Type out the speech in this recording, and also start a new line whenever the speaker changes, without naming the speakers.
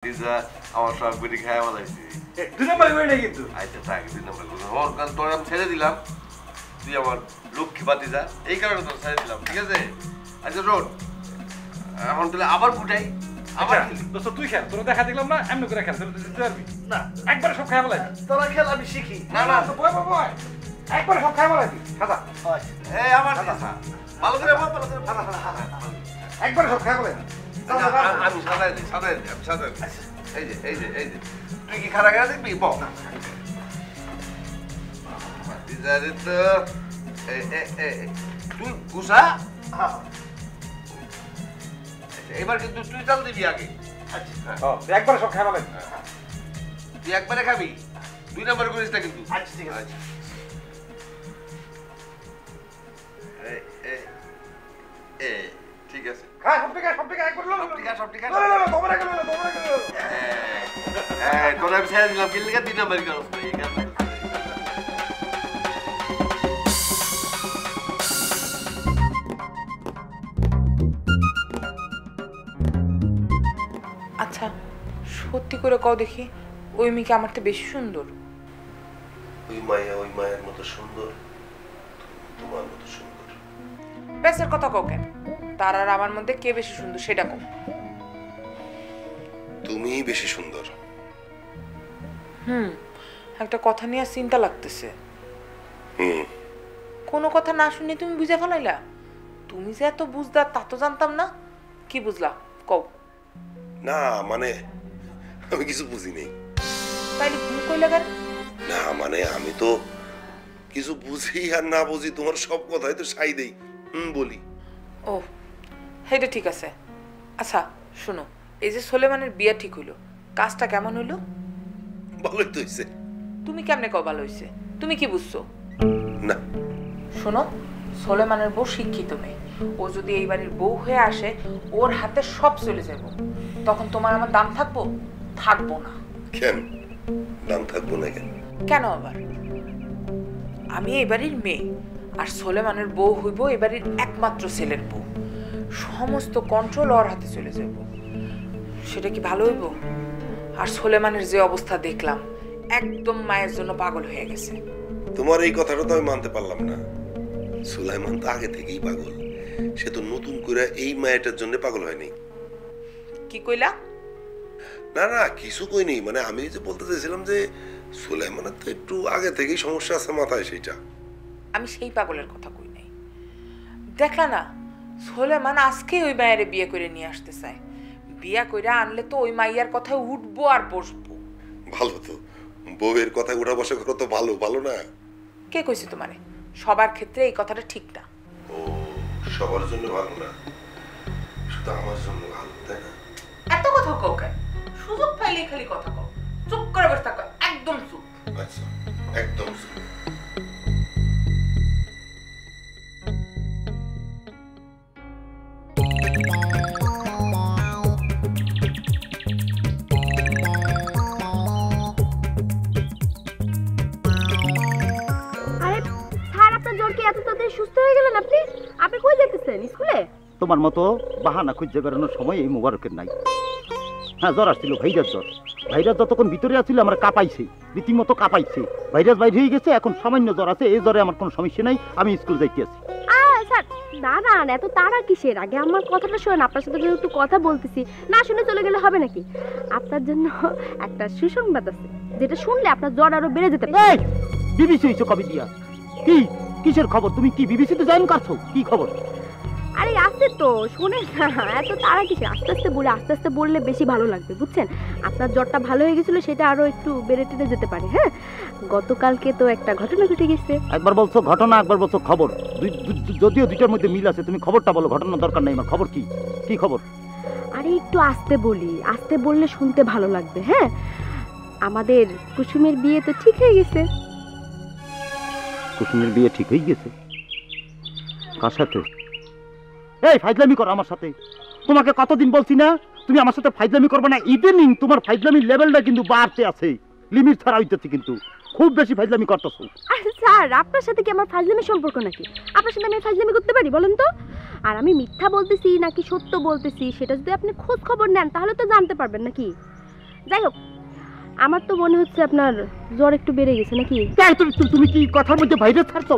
Pizza আমার সব করে খাওয়া বলাইছি।
2 নম্বর করে না কিন্তু।
আচ্ছা থাক 2 নম্বর করে। ওর কারণ তোর আমি ছেড়ে দিলাম। তুই আমার লক্ষ্মী বাতিজা। এই কারণে তোর ছেড়ে দিলাম। ঠিক আছে? আচ্ছা রোড। এখন তাহলে আবার ফুটাই। আবার
দোস্ত তুই খেল। তোর দেখা দেখলাম না এমনি করে খেল। তুই জিততে পারবি। না, একবার সব খাওয়া বলাই।
তোরা খেল আমি শিখি।
না না
তো বয় বয়। একবার সব খাওয়া বলাই দিই। খাতা।
এই আমার কথা। ভালো করে বল, ভালো করে
খাতা।
একবার সব খাওয়া বলাই।
আমি সাদাই দিই। আমি সাদাই দিই। এই যে তুই কি খারাপ গেলে দেখবি বল বাতিজারে তো তুই গুসা এবার কিন্তু তুই চাল দিবি আগে।
আচ্ছা একবার সব খাওয়া বলাই।
তুই একবারে খাবি 2 নম্বর করিস না কিন্তু।
আচ্ছা ঠিক আছে।
ঠিক আছে
খা সব ঠিক একবার লো।
সব ঠিক আছে
না তোমরা গেল।
তোরা আমি ছেড়ে দিলাম কিনলে 2 নম্বর করস না এই কারণে।
আচ্ছা সত্যি করে কও দেখি ওই মেয়েকে আমার তো বেশি সুন্দর?
ওই মায়ের মতো সুন্দর, তোমার মতো সুন্দর।
বেসের কথা কও কেন? তার আর আমার মধ্যে কে বেশি সুন্দর সেটা কও।
তুমিই বেশি সুন্দর।
একটা কথা নিয়ে চিন্তা লাগতেছে।
হুম
কোনো কথা না শুনে তুমি বুঝে ফেলাইলা? তুমি যে এত বুঝদার তা তো জানতাম না। কি বুঝলা কও?
না মানে আমি কিছু বুঝি নেই।
তাইলে তুমি কইলা কেন?
না মানে আমি তো কিছু বুঝি আর না বুঝি তোমার সব কথাই তো সাই দেই বলি।
ও সেইটা ঠিক আছে। আচ্ছা শোনো, এই যে সোলেমানের বিয়ে ঠিক হইলো, কাজটা কেমন হইলো?
ভালোই তো হইছে।
তুমি কেমনে কও ভালো হইছে? তুমি কি বুঝছো?
না
শোনো, সোলেমানের বউ শিক্ষিত মেয়ে। ও যদি এই বাড়ির বউ হয়ে আসে ওর হাতে সব চলে যাব। তখন তোমার আমার দাম থাকবো? থাকবো না।
কেন দাম থাকবো না কেন?
কেন আবার? আমি এই বাড়ির মেয়ে আর সোলেমানের বউ হইব এই বাড়ির একমাত্র ছেলের বউ। সমস্ত কন্ট্রোল ওর হাতে চলে যাব। সেটা কি ভালো হইব? আর সোলেমানের যে অবস্থা দেখলাম, একদম মায়ের জন্য পাগল হয়ে গেছে।
তোমার এই কথাটা তো আমি মানতে পারলাম না। সুলাইমান তো আগে থেকেই পাগল। সে তো নতুন করে এই মায়েরটার জন্য পাগল হয়নি।
কি কইলা?
না না কিছু কইনি, মানে আমি যে বলতে চাইছিলাম যে সুলাইমানের তো একটু আগে থেকেই সমস্যা আছে মাথায় সেইটা।
আমি সেই পাগলের কথা কই নাই। দেখলা না, সোলেমান আজকে ওই মায়ের বিয়ে করে নিয়ে আসতে চায়। বিয়া কইরা আনলে তো ওই মাইয়ার কথায় উঠবো আর বসবো।
ভালো তো, বউয়ের কথা উঠা বসা করো তো ভালো ভালো না?
কে কইছে তোমারে? সবার ক্ষেত্রে এই কথাটা ঠিক না।
ও সবার জন্য ভালো না, শুধু আমার জন্য ভালো, তাই না?
এত কথা কও কেন? সুযোগ পাইলে খালি কথা কও। চুপ করে বসে থাকো, একদম চুপ।
আচ্ছা একদম
সুস্থ হয়ে গেলেন আপনি? আপনি কই যাইতেছেন? স্কুলে?
তোমার মতো বাহানা খুঁজে বেড়ানোর সময় এই মোবারকের নাই। হ্যাঁ জ্বর আসছিল, ভাইরাস জ্বর। ভাইরাস যতক্ষণ ভিতরে আছিল আমার কাঁপাইছে, রীতিমতো কাঁপাইছে। ভাইরাস বাইরে হয়ে গেছে, এখন সামান্য জ্বর আছে। এই জ্বরে আমার কোনো সমস্যা নাই, আমি স্কুল যাইতে আছি।
স্যার দাঁড়ান, এত তাড়া কিসের? আগে আমার কথাটা শোনেন। আপনার সাথে যেহেতু কথা বলতেছি, না শুনে চলে গেলে হবে নাকি? আপনার জন্য একটা সুসংবাদ আছে, যেটা শুনলে আপনার জ্বর আরো বেড়ে যেতে পারে।
বিবিসি হইছো কবে দিয়া? কি কিসের খবর? তুমি কি বিবিসিতে জয়েন করছো? কি খবর?
আরে আছে তো, শুনেন না, এত তাড়া কিসের? আস্তে আস্তে বললে বেশি ভালো লাগবে, বুঝছেন? আপনার জ্বরটা ভালো হয়ে গেছিল, সেটা আরো একটু বেড়ে টেড়ে যেতে পারে। হ্যাঁ, গতকালকে তো একটা ঘটনা ঘটে গেছে।
একবার বলছো ঘটনা, একবার বলছো খবর। যদিও দুইটার মধ্যে মিল আছে, তুমি খবরটা বলো। ঘটনা দরকার নাই আমার, খবর কি? কি খবর?
আরে একটু আস্তে বলি, আস্তে বললে শুনতে ভালো লাগবে। হ্যাঁ, আমাদের কুসুমের বিয়ে তো ঠিক হয়ে গেছে।
কুসুমের বিয়ে ঠিক হয়ে গেছে? কার সাথে? এই ফাইজলামি করো আমার সাথে। তোমাকে কতদিন বলছি না তুমি আমার সাথে ফাইজলামি করবে না? ইদানিং তোমার ফাইজলামির লেভেলটা কিন্তু বাড়তে আছে, লিমিট ছাড়া হইতেছে, কিন্তু খুব বেশি ফাইজলামি করতেছো।
আরে স্যার, আপনার সাথে কি আমার ফাইজলামি সম্পর্ক নাকি? আপনার সাথে আমি ফাইজলামি করতে পারি বলেন তো? আর আমি মিথ্যা বলতেছি নাকি সত্য বলতেছি সেটা যদি আপনি খোঁজ খবর নেন তাহলে তো জানতে পারবেন নাকি। যাই হোক, আমার তো মনে হচ্ছে আপনার জ্বর একটু বেড়ে গেছে নাকি?
তুমি কি কথার মধ্যে ভাইরাস ছাড়ছো?